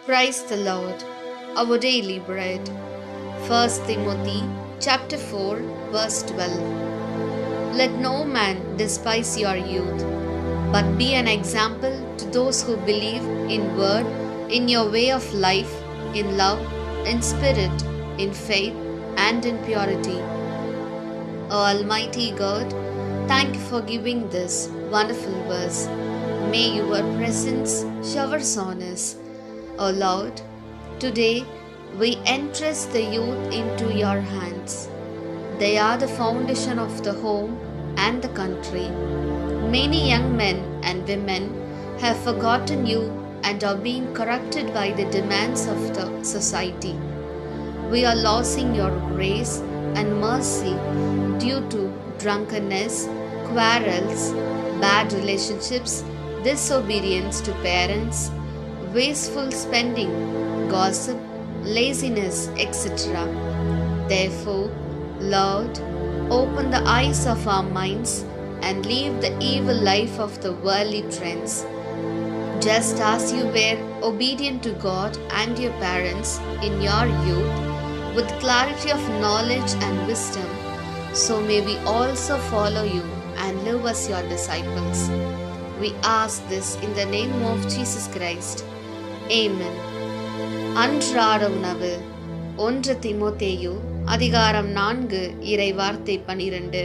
Praise the Lord, our daily bread. 1 Timothy chapter 4, verse 12. Let no man despise your youth, but be an example to those who believe in word, in your way of life, in love, in spirit, in faith, and in purity. O Almighty God, thank you for giving this wonderful verse. May your presence showers on us. O Lord, today we entrust the youth into your hands. They are the foundation of the home and the country. Many young men and women have forgotten you and are being corrupted by the demands of the society. We are losing your grace and mercy due to drunkenness, quarrels, bad relationships, disobedience to parents, wasteful spending, gossip, laziness, etc. Therefore, Lord, open the eyes of our minds and leave the evil life of the worldly trends. Just as you were obedient to God and your parents in your youth, with clarity of knowledge and wisdom, so may we also follow you and live as your disciples. We ask this in the name of Jesus Christ. Amen. அன்றாட உணவு 1 தீமோத்தேயு அதிகாரம் 4 இறை வார்த்தை 12.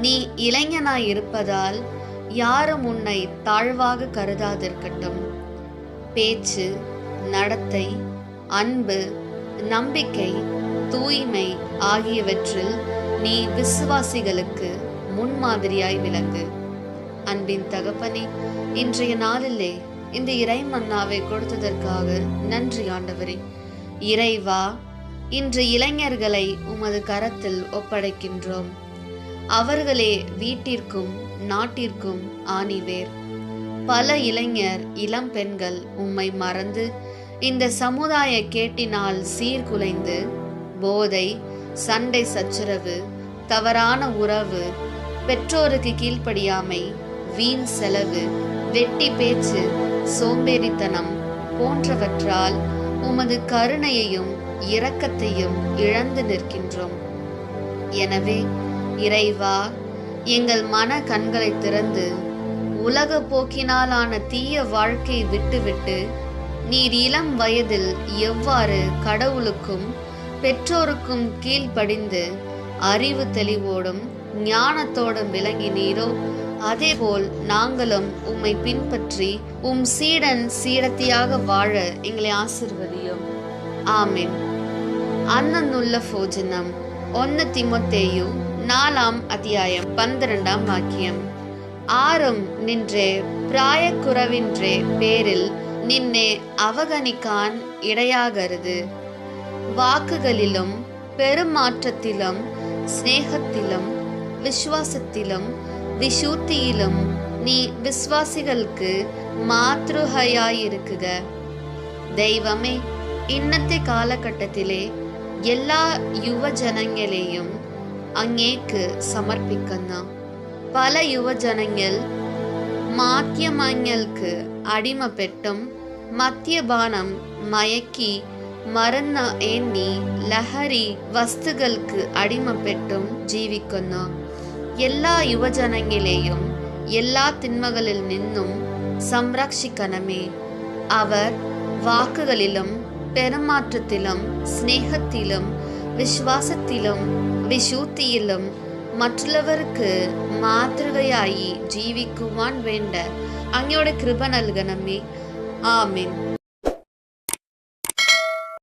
நீ இளைஞனாய் இருப்பதால் யாரும் உன்னை தாழ்வாக கருதாதிருக்கட்டும். பேச்சு, நடத்தை, அன்பு, நம்பிக்கை, தூய்மை ஆகியவற்றில் நீ விசுவாசிகளுக்கு முன்மாதிரியாய் விளங்கு. அன்பின் தகப்பனே, இன்றைய நாளிலே இந்த இறை மன்னாவை கொடுத்ததற்காக நன்றி ஆண்டவரே. இறைவா, இன்று இளைஞர்களை உமது கரத்தில் ஒப்படைக்கின்றோம். அவர்களே வீட்டிற்கும் நாட்டிற்கும் ஆணிவேர். பல இளைஞர் இளம் பெண்கள் உம்மை மறந்து இந்த சமுதாய கேட்டினால் சீர்குலைந்து போதை, சண்டை சச்சரவு, தவறான உறவு, பெற்றோருக்கு கீழ்ப்படியாமை, வீண் செலவு, வெட்டி பேச்சு, சோம்பேறித்தனம் போன்றவற்றால் உமது கருணையையும் இரக்கத்தையும் இழந்து நிற்கின்றோம். எனவே இறைவா, எங்கள் மன கண்களை திறந்து உலக போக்கினாலான தீய வாழ்க்கை விட்டுவிட்டு நீர் இளம் வயதில் எவ்வாறு கடவுளுக்கும் பெற்றோருக்கும் கீழ்ப்படிந்து அறிவு தெளிவோடும் ஞானத்தோடும் விளங்கினீரோ, அதேபோல் நாங்களும் உம்மை பின்பற்றி உம் சீடன் சீடத்தியாக வாழ எங்களை ஆசிர்வதியும். ஆமென். அன்னன்னுள்ள போஜனம் 1 தீமோத்தேயு 4 அத்தியாயம் 12 வாக்கியம். ஆறும் நின்றே பிராயக்குறவின்றே பேரில் நின்னே அவகணிக்கான் இடையாகருது. வாக்குகளிலும் பெருமாற்றத்திலும் சிநேகத்திலும் விசுவாசத்திலும் விசுத்தியிலும் நீ விசுவாசிகளுக்கு மாத்ருகையாயிருக்குக. தெய்வமே, இன்னத்தை காலகட்டத்திலே எல்லா யுவ ஜனங்களையும் அங்கேக்கு சமர்ப்பிக்கணும். பல யுவ ஜனங்கள் மாத்தியமாங்களுக்கு அடிமைப்பட்டும் மத்தியபானம் மயக்கி மரண எண்ணி லஹரி வஸ்துகளுக்கு அடிமைப்பட்டும் ஜீவிக்கணும். எல்லா யுவஜனங்களையும் எல்லா திண்மகளில் நின்னும் சம்ரட்சிக்கணுமே. அவர் வாக்குகளிலும் பெருமாற்றத்திலும் சிநேகத்திலும் விசுவாசத்திலும் விசுத்தியிலும் மற்றவருக்கு மாதிரிகையாயி ஜீவிக்குவான் வேண்ட அங்கோட கிருப நல்கணமே. ஆமென்.